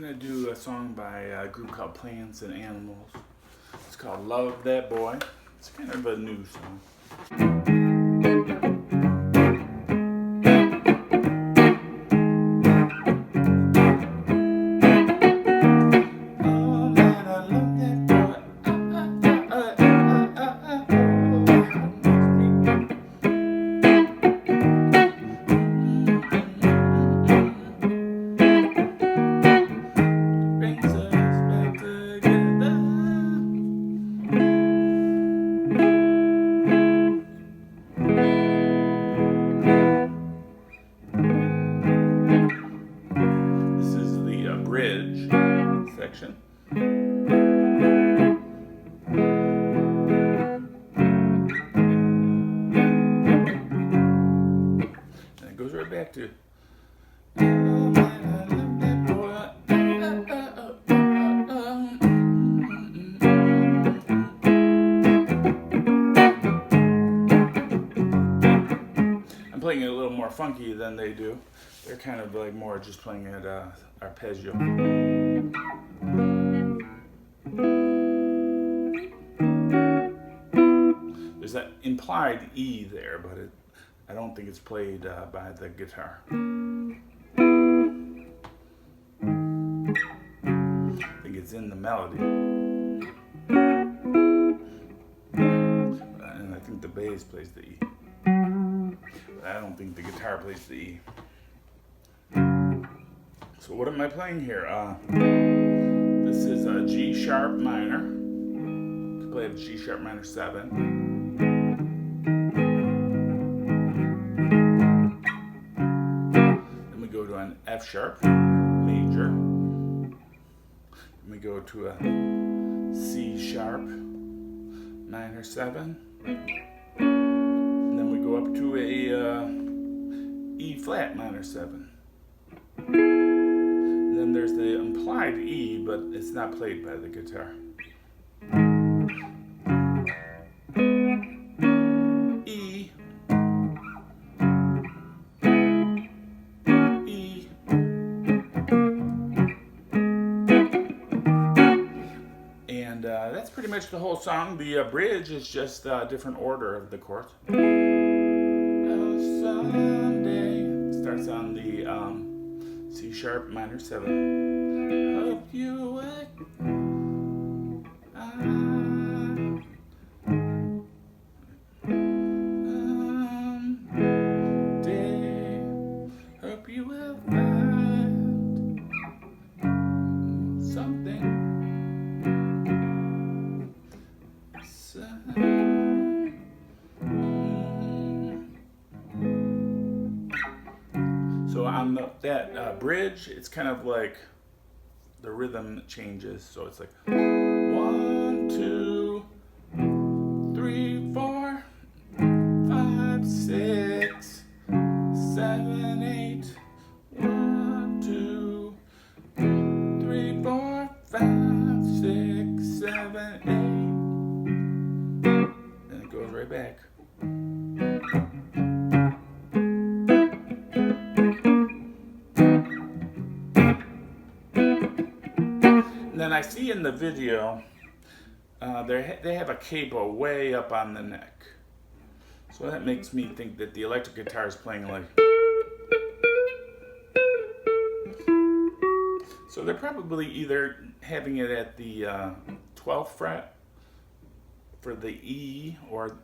gonna do a song by a group called Plants and Animals. It's called Love That Boy. It's kind of a new song. Bridge section. And it goes right back to I'm playing it a little more funky than they do. They're kind of like more just playing at arpeggio. There's that implied E there, but I don't think it's played by the guitar. I think it's in the melody. And I think the bass plays the E. But I don't think the guitar plays the E. So what am I playing here? This is a G sharp minor. You can play a G sharp minor 7. Then we go to an F sharp major. Then we go to a C sharp minor 7. And then we go up to a E flat minor 7. Then there's the implied E, but it's not played by the guitar. E, E, and that's pretty much the whole song. The bridge is just a different order of the chords. Oh, someday starts on the C sharp minor 7. Hope you would. Day. Hope you will find something. So on that bridge, it's kind of like the rhythm changes. So it's like 1, 2, 3, 4, 5, 6, 7, 8. 1, 2, 3, 4, 5, 6, 7, 8. And it goes right back. Then I see in the video, they have a cable way up on the neck. So that makes me think that the electric guitar is playing like... So they're probably either having it at the 12th fret for the E, or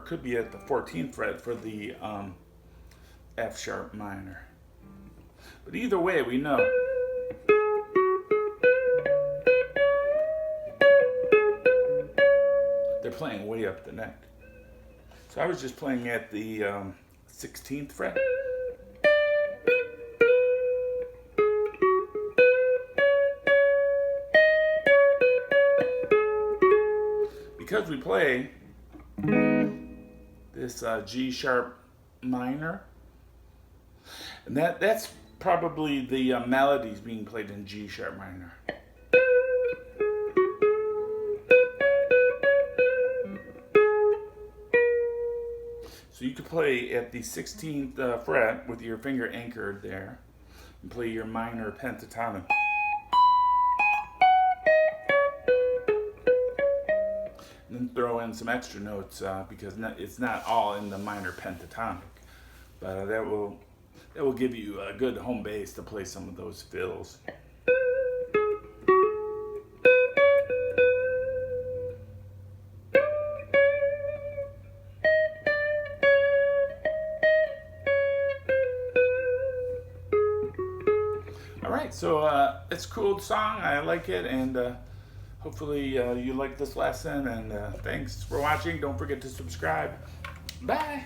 could be at the 14th fret for the F sharp minor. But either way, we know. They're playing way up the neck. So I was just playing at the 16th fret. Because we play this G sharp minor, and that's probably the melodies being played in G sharp minor. So you could play at the 16th fret with your finger anchored there and play your minor pentatonic. and throw in some extra notes because it's not all in the minor pentatonic, but that will give you a good home base to play some of those fills. Alright, so it's a cool song. I like it, and hopefully you like this lesson, and thanks for watching. Don't forget to subscribe. Bye!